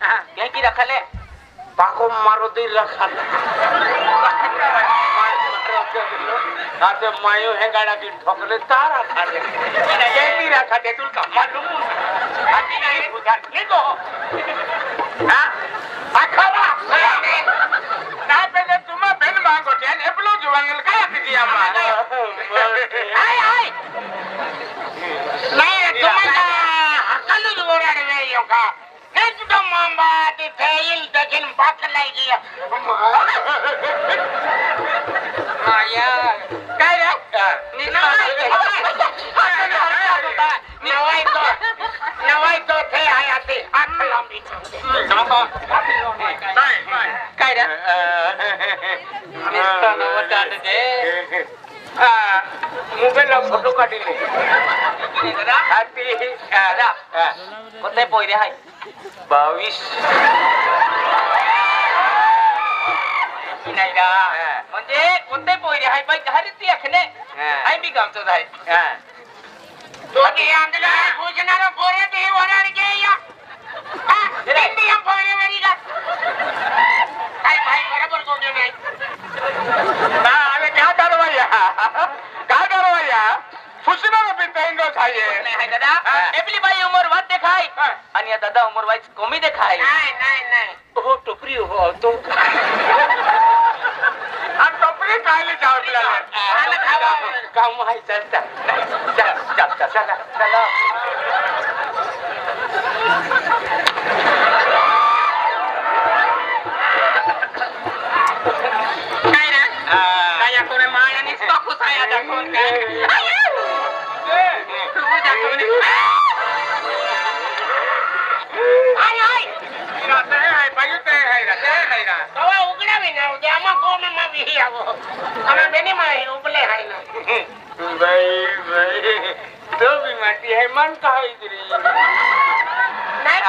क्या की रखल है पाको मारो दी रखल आते मायो है गाड़ा की ठोकले तारा खा दे ये की रखा दे तुल का मालूम आती नहीं बुझा नहीं तो हां अखरा ना पहले तुम बेन मांगो टेन एप्लो जुवांगल का किया मार हाय हाय नहीं तुम हकल जुवरा रे यो का एकदम मांबा ते थेल देखिन बात लागी माया काय रे नवाई तो थे आयाते आठ लांबी समको काय रे निस्ता नवटाट जे मोबाईल फोटो काढले हाती रा कोते पोयरे हाय 22 नाही रा म्हणजे कोणते पोयरे हाय बाई घरी ती अखने हाय बी गावचो हाय तो की अंदला पूजनारो पोरे ते वराड के या इंडिया पोरे वरी का काय भाई बरोबर बोलतो नाही ना अरे क्या करवाया फुसणार भी तेंगो खाये नाही हाय दादा एपली बाई उमर वाद देखाय आणि दादा उमर वाईच कमी देखाय नाही हो टोपरी हो तो हम टोपरी खायले जाऊ खावा काम आहे चलता चला काय ना काय कोणी माया नि स्टॉक उसाया दाखवून काय तो भी माटी है मन कहा इधरी नहीं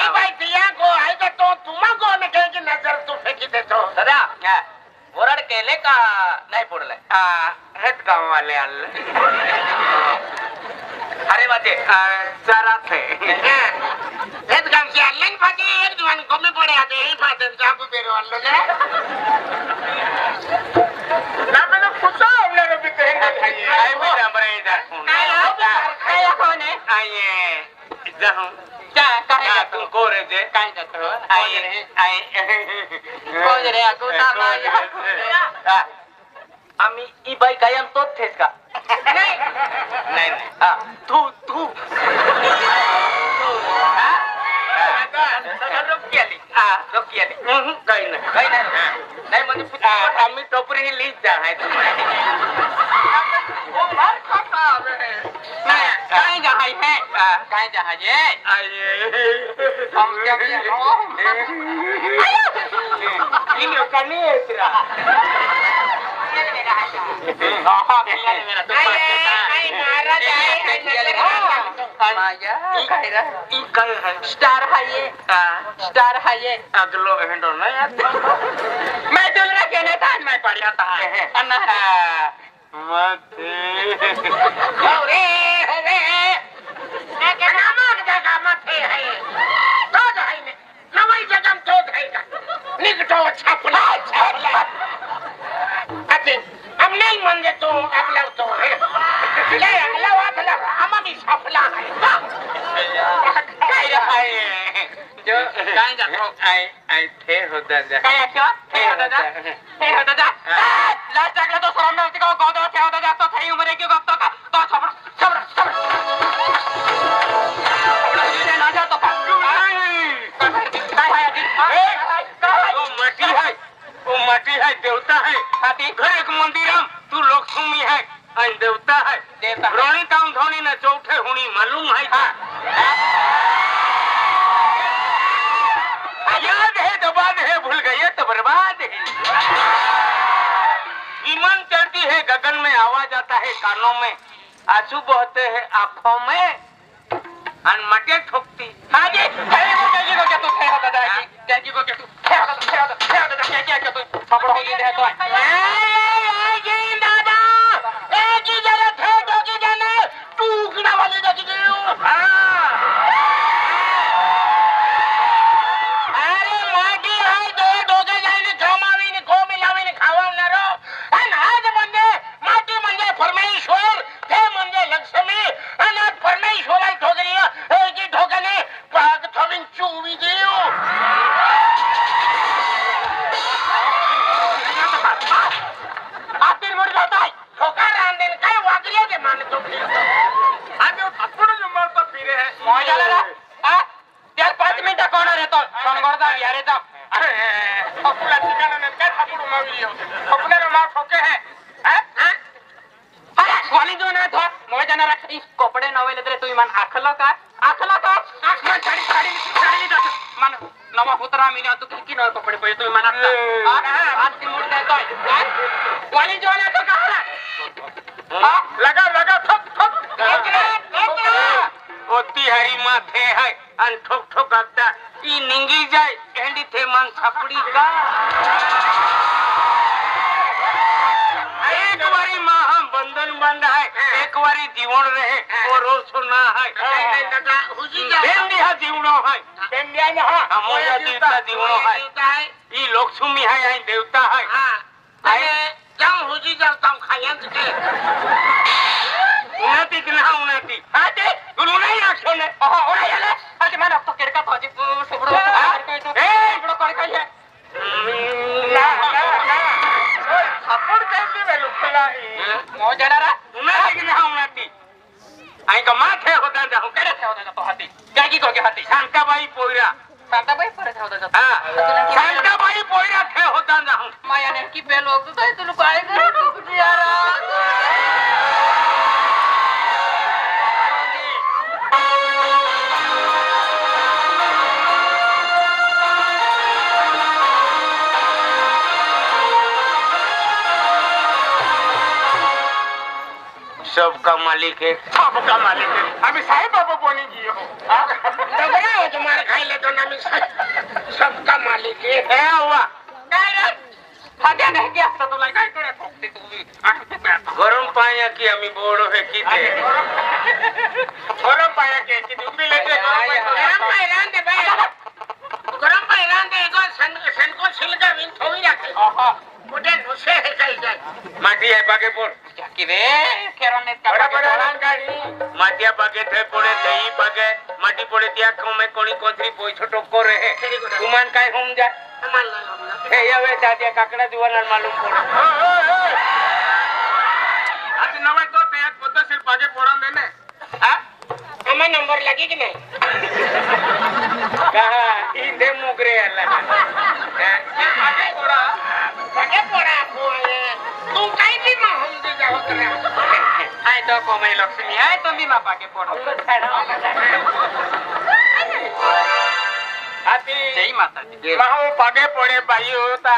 भाई दिया को आएगा तो तुम्हाको न कहेगी नजर तू फेंकी दे तो दादा वरड केले का नाही पडले हेत गाव वाले आले अरे बाते जरा थे हेत काम से आलन फाटी एक दिवान कमी पड़े आते ही फाटन चाकू बेरो आलो ने ना मैंने पूछा हमने भी कहेंगे खाइए आए भी नंबर इधर काय कोण है आइए जाओ क्या काय तुम को रे जे काय जातो आए कोण रे aku sama आम्ही ई बाई कायम तोच थेस का नहीं हां तू रोकियाली काही नाही म्हणजे आम्ही टोपरी ही लीज जा है वो मार खाता नहीं काय जहाज है काय जहाज है आइए हम क्या इन कनी है तेरा स्टार है ये अगलो हैंडल नहीं आता मैं दुलना कहने था मैं पढ़िया था अन्ना मत अरे मैं कहना मार जगह मत है तो है ने नवाई जगह तो है निकटो छपला अति हम नहीं मान दे तो अगला तो है ले अगला वाला हम भी छपला है काय है जो काय जातो आई थे होता जा काय क्यों थे होता जा लास्ट अगला तो शरम में उसको गोदो थे होता जा तो थई उम्र के गप तो सबर ये ना जा तो का काय है वो मटी है देवता है हाथी घर एक मंदिरम तू लक्ष्मी है और देवता है रोनी टाउन धोनी न चौथे हुनी मालूम है याद है दबाद है भूल गए तो बर्बाद है विमान चढ़ती है गगन में आवाज आता है कानों में आंसू बहते हैं आंखों में अनमटे ठोकती हाँ जी जी को क्या तू थे होता था जी को क्या तू थे होता क्या तू थपड़ हो गई है तो जी दादा एक ही जरा थे दो की जाने टूकना वाली दो की हां कोण रे तो सोनगोडचा बिहारी तो फकुला ठिकाणा ने काय थापुडू मावियो फकुला मा ठोके है अरे वाली जो ना थो मोय जाणार कपडे नवेले तरी तुम्ही मान आखलो का मन साडी मन नवा पुत्रा मिने तू की न कपडे पहिले तुम्ही मनात आज ती मूड देतोय वाली जो ना तो कहा लगा ठोक ओती हरी माथे है अन ठोक आता ई निंगी जाय एंडी थे मन छपड़ी का एक बारी महा बंधन बंद है एक बारी जीवन रहे वो रोज सुना है बेंदी हा जीवनो है बेंदिया ने हा मोया देवता जीवनो है ई लक्ष्मी है आई देवता है अरे जम हुजी जब तुम खायन के उन्नति किना उन्नति आते गुरु नहीं आछो ने ओरे याले अरे मन तो केरका तो जी सुबड़ो सुबड़ो कर कहिए ना सपोर्ट कैसे में लुकला मो जनारा उन्नति किना उन्नति आई का माथे होता जा करे थे होता तो हाथी काय की को के हाथी शांताबाई पोईरा पर होता जा हां शांताबाई पोईरा थे होता जा माया ने की पे लोग तो तू लोग आए करे यार सबका मालिक है अभी साहेब बाबू बोनी जी हो डबरा हो तुम्हारे खाई ले तो नामी सबका मालिक है हुआ काय हाद्या नहीं गया तो तुला काय करे ठोकते तू गरम पाया की आम्ही बोडो है की ते गरम पाया की तुम्ही लेते गरम पाया दे भाई गरम पाया दे को सन को छिलका विन थोई रखे मोटे नुसे है कल जाय माटी है बागे पोर की रे केरने का बड़ा गाड़ी माटिया बागे थे पड़े दही बागे माटी पड़े दिया को में कोनी कोथरी पोई छोटो को रहे तुमान काय होम जा मान ला हे यावे दादिया काकड़ा दिवाना मालूम पड़े आज नवे तो ते एक पत्ता सिर बागे पोड़न देने हां हमें नंबर लगी कि नहीं कहा इंदे मुगरे अल्लाह बागे पोड़ा तू काय भी हम दे जाओ करे आय तो को मैं लक्ष्मी आय तुम भी मापा के पड़ो हाथी जय माता दी माहो पागे पड़े भाई होता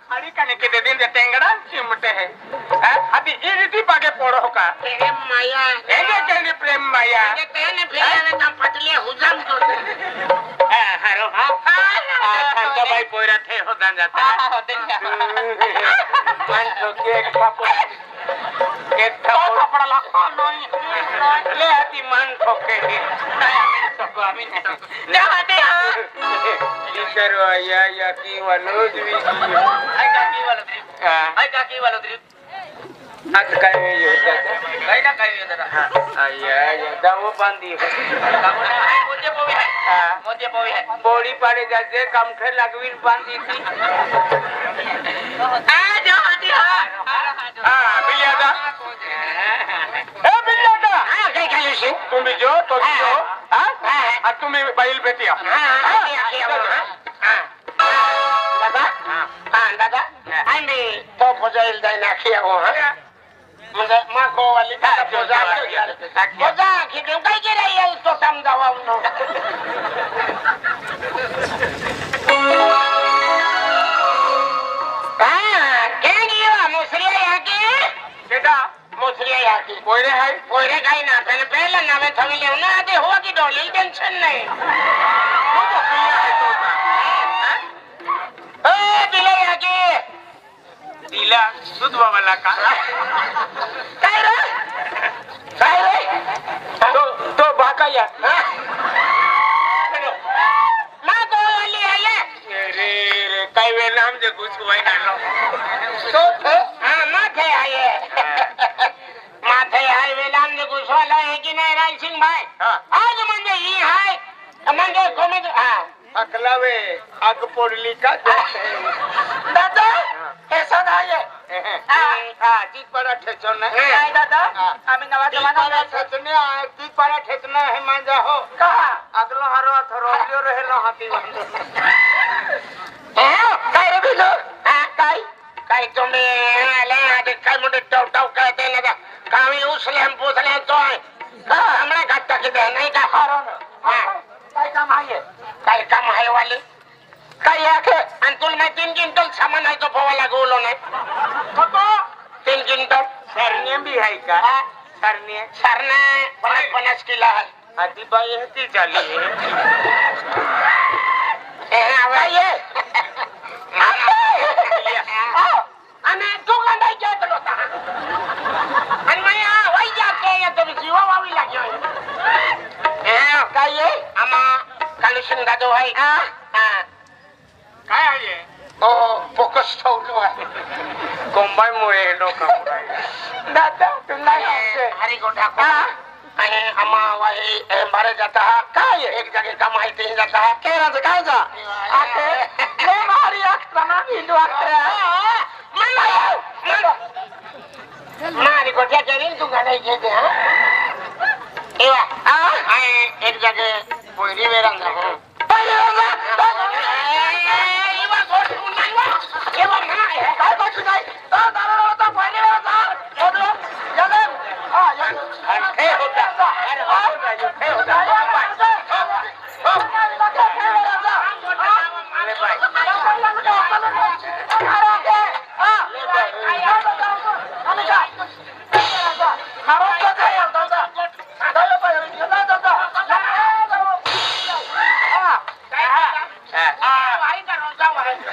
साड़ी कने के दे दिन दे टेंगड़ा चिमटे है हाथी ई रीति पागे पड़ो का प्रेम माया एगे केने प्रेम माया ये तेने फेरे का पतले हुजम तो हारो संता भाई पोयरा थे होता जाता है मन तो के पापो एक थप्पड़ लखा नहीं ले आती मन ठोके के सब आमी ले आते ईश्वर या की वालो जी आई का की वालो द्री आज काय यो जाता काय ना काय यो दादा या दावो बांधी मोजे पोवी है बोड़ी पाड़े जाते काम खे लगविन बांधी थी आ जा हटी हां बिलियादा ए बिलियादा हां काय काय से तुम भी जो तो जो हां तुम बैल बेटिया हां दादा हां दादा आंदी तो पजाइल दाई नाखिया हो हां मुझे मां को वाली का पोजा की तुम काय के रही है उसको समझावा उनो हां क्या किया मुसरिया यहाँ की बेटा मुसरिया यहाँ की कोयरे का ही ना पहले पहले ना मैं थमी ले ना आते हुआ की डोली टेंशन नहीं वो तो पिया है तो ए दिले यहाँ की दिला दूध वाला का काय रे तो बाका या मां को वाली है ये रे काय वे नाम जे कुछ हुआ ना लो तो हां माथे आए माथे आए वे नाम जे कुछ वाला है कि नहीं राय सिंह भाई आज म्हणजे ही है म्हणजे कोमे हां अकलावे आग पोडली का दादा कैसा है तीच पाडा ठेचन नाही दादा आम्ही नवा जमाना ठेचने तीच पाडा ठेचना है मांजा हो का अगलो हारो थरोलियो रहेलो हाती काय रे बिलो काय काय तुम्ही आले आधी काय म्हणते टव टव काय ते ना कामी उसले पोसले तो का हमने घाट टाकी दे नाही का हारो काय काम आहे काय काम आहे वाले काय आहे आणि तुला माहिती 3 क्विंटल सामान आहे तो पोवा लागवलो नाही कतो 3 क्विंटल सरने भी आहे का सरने सरने 50 किलो आहे आधी बाई ती चालली आणि तू काय केलं होता आणि मग वाई जाते तुम्ही जीवा वावी लागली काय आहे आम्हा कालुशन दादो आहे काय आहे हो फोकस ठेवलो आहे कोंबाईमुळे लोक दादा तू नाही हरी गोठा आणि आम्हा वाई बारे जाता काय एक जागे काम आहे ते जाता केराचं काय जा आखे मारी असताना हिंदू मारी गोठ्या करीन तू गाडी घेते हा एक जागे पोयरी वेरान जा काय गोष्ट नाही होता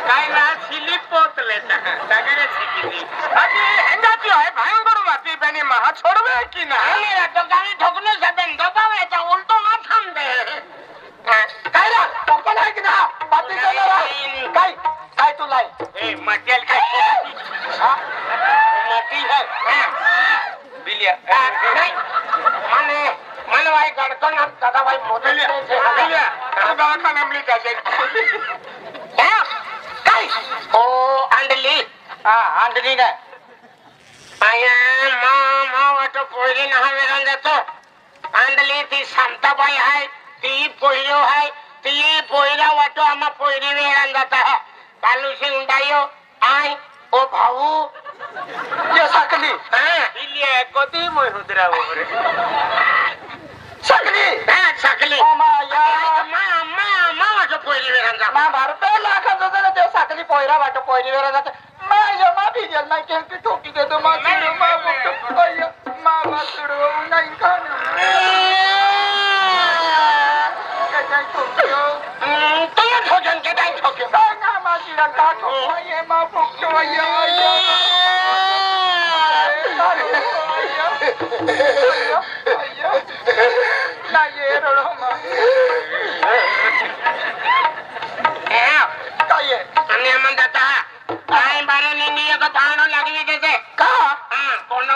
काय ना स्लिप पोचले सगळे शिकली अरे हेंगाची आहे भयंकर माती बेनी महा छोड़वे की ना मेरा तो गाड़ी ठोकने से बेन दबावे तो उल्टो ना थाम दे काय रा पप्पा नाही की ना पाती काय काय तू लाई ए मटेल काय माती है बिलिया नाही माने माने भाई गडतो ना दादा भाई मोदलिया बिलिया तो गावा नमली जाजे काय ओ अंडली अंडली ना आया मा वाटो पोयरी ना वेरान जातो अंडली ती शांताबाई आहे ती पोयरो आहे ती पोयरा वाटो आम्हा पोयरी वेरान जाता कालू सिंग डायो आय ओ भाऊ ये सकली बिलिया कधी मोय हुदरा वगैरे सकली सकली ओ माया मा वाटो पोयरी वेरान जा मा भारत लाखाचं जर ते साखली पोयरा वाटो पोयरी वेरा जाते माझ्या मा भिजल नाही केलती ठोकी देतो मा तुडू मा बुटू अय्या मा तुडू नाही खाणं काय ठोक्यो तुला ठोकन के काय ठोक्यो काय ना माझी रंगा ठोको ये मा बुटू अय्या नाही रडो मा काय आणि म्हणता काय बारे निंदी एक पाणो लागवी देते का कोण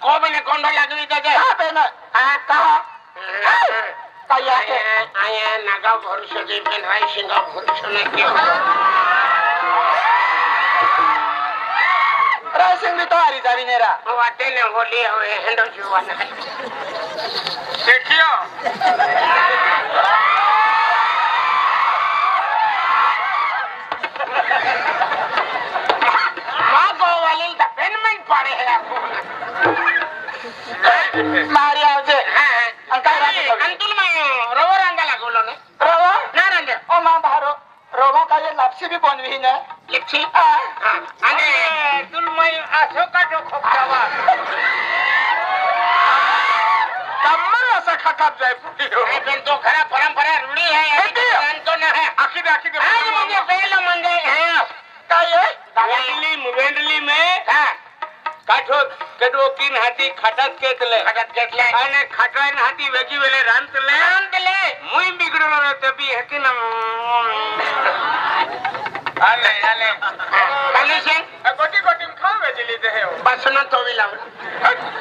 कोबने कोंडो लागवी देते का पेन का काय आहे आया नागा भरुष दे पेन राई सिंगा भरुष नाही रासिंग भी तो हरी जावी नेरा वाटे ने होली होए हेंडो जीवन देखियो मारी आवजे काय रांगे अंतुल मैं रवा रंगा लागलो ने रवा ना रंगे ओ मा भारो रवा काय लापसी भी बनवी ने लिपसी आणि तुल मैं असो का जो खोपटावा कम्मा असा खातात जाय पुटियो पण तो खरा परंपरा रूढी आहे अंतो ना है आखिर आज म्हणजे पहिलं म्हणजे है काय वेंडली में काठो केडो किन हाती खाटात केतले आणि खाटान हाती वेगी वेले रांतले मुई बिगडलो रे तबी हेकी ना आले कालेशन गोटी खाव वेजली दे हो बसनो तोवी लाव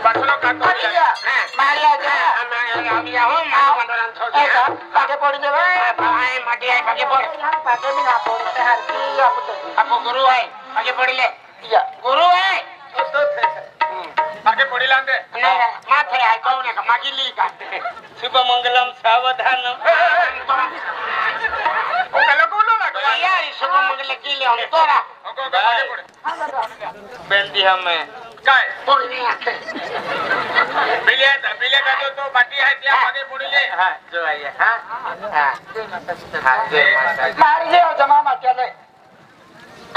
बसनो का मारिया जा आम्ही आहो मांडोरान थोडी पाके पडी देवे भाई माटी आहे पाके पड पाके मी ना पडते हरती आपो गुरु आहे पाके पडले या गुरु आहे मागे पुढील आणते माथे ऐकवू नका मागी लिही का शुभमंगलम सावधानम शुभमंगल केली हो तोरा बेंदी हमें काय पोळी आखे बिले का जो तो बाटी आहे त्या मागे पुढील हाँ जो आइए हाँ हाँ हाँ जय माता दी. मारी जे जमा मात्याले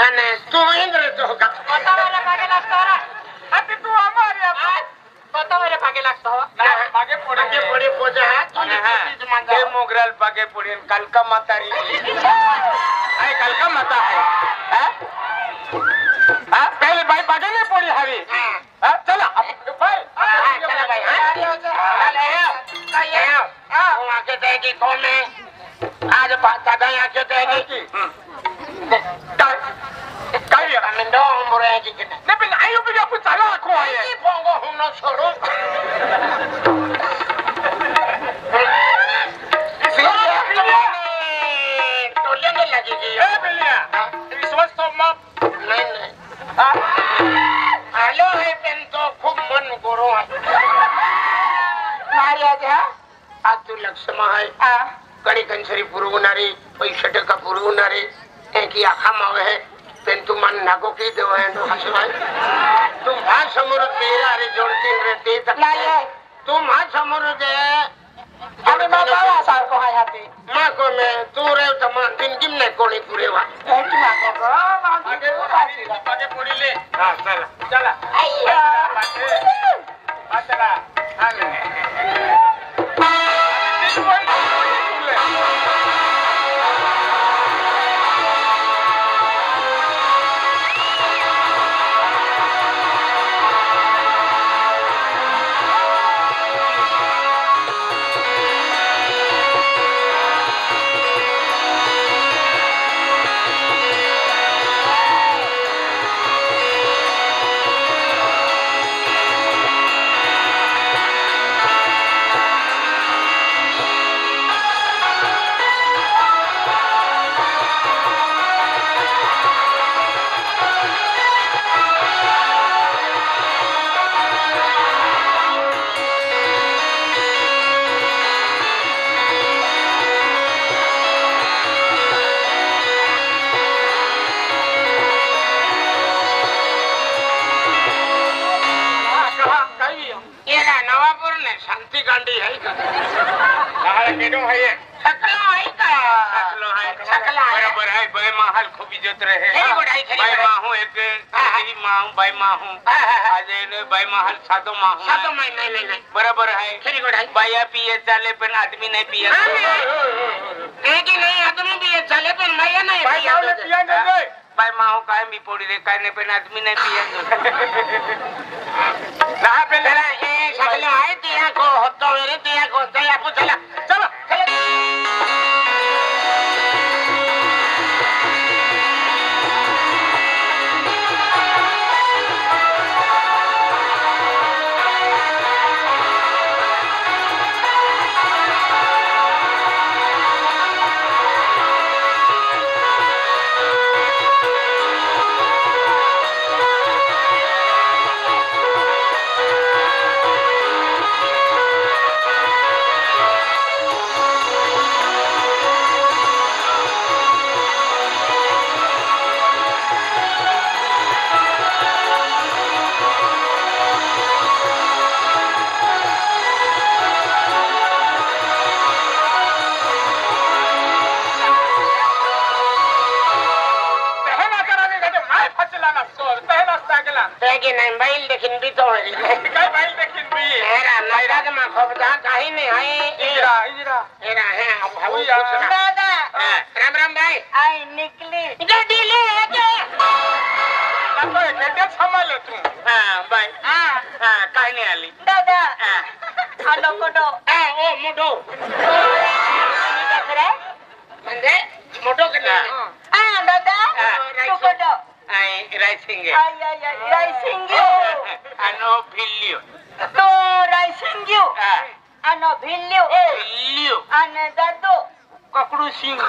आणि तू इंद्र हो का स्वतःवर मागे लागतो रा आता तू आम्हाला स्वतःवर मागे लागतो मागे पुढे मागे पुढे पोजा ते मोगराल पाके पुढे कालका म्हातारी आहे कालका माता आहे हा पहिले बाई पागे नाही पोळी हवी हा चला बाय चला भाई आके देगी कौन है आज दादा आके देगी काय मिंडो उमरे की नाही पण आई उभी आपण चालू राखू आहे पोंगो हुनो छोड़ो टोले नहीं लगेगी ए बिलिया विश्वास तो मग नहीं नहीं आलो है पेन तो खूप मन गोरो आहे मारिया जा आज तू लक्ष्मा आहे कडी कंसरी पुरवणारी पैसे टका पुरवणारी एकी आखा मावे है पेन तू मन नागो की देव है तो हसवाय तू मा समोर बेरा रे जोडतीन रे ते तक तू मा समोर दे आणि बाबा सारखो आहे हाती मा को मे तू रे तमान दिन किम ने कोणी पुरेवा एक मा को मागे पुढील हा चला चला चला शांति गांधी है का केडो है सकला है का सकला है बराबर है भाई महल खूब इज्जत रहे भाई माहू एक माहू भाई माहू आज ने भाई महल सातो माहू सातो मैं नहीं बराबर है खरी गोड़ है बाया पिए चाले पर आदमी नहीं पिए एक ही नहीं आदमी भी ये चले पर मैं नहीं भाई गाव ले पिया दे भाई माहू काय मी पोड़ी रे काय ने पर आदमी नहीं पिए ना पे चला ये सकला है दिया को होतो मेरे दिया को चला आपको चला चलो की नहीं बैल लेकिन भी तो है काय बैल देखील मी मेरा नायरा के मां खोबदा काही नहीं है इजरा मेरा है अब भैया। दादा राम राम भाई आई निकली गड्डी ले के आता केटे सांभाळ तू हां भाई हाँ हां काय नहीं आली दादा हां आलो कोडो ओ मोटो म्हणजे मोटो के हाँ दादा तू कोडो आई राइसिंगे आई आई आई राइसिंग्यू अनो भिल्लियो तो राइसिंग्यू हां आनो भिल्ल्यू भिल्लियो आने दादो ककड़ू सिंह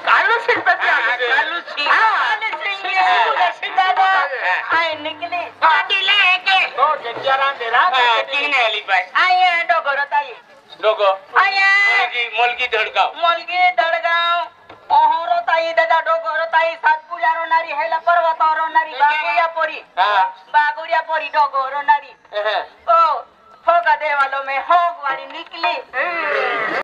कालू सिंग कालू सिंह आने सिंग्यू दादा दादा आई निकली गाडी लेके तो जज्जारान देरा किने आली बाय आई डोगर ताई दोघो आई मुलगी धडगाव मुलगी दडगाव ओहरो ताई दादा डोगर ताई सातपुजारो नारी हैला पर्वतारो नारी बागुरिया पोरी बागुरिया पोरी डोगरो नारी ओ होगा देवालो में होग वाली निकली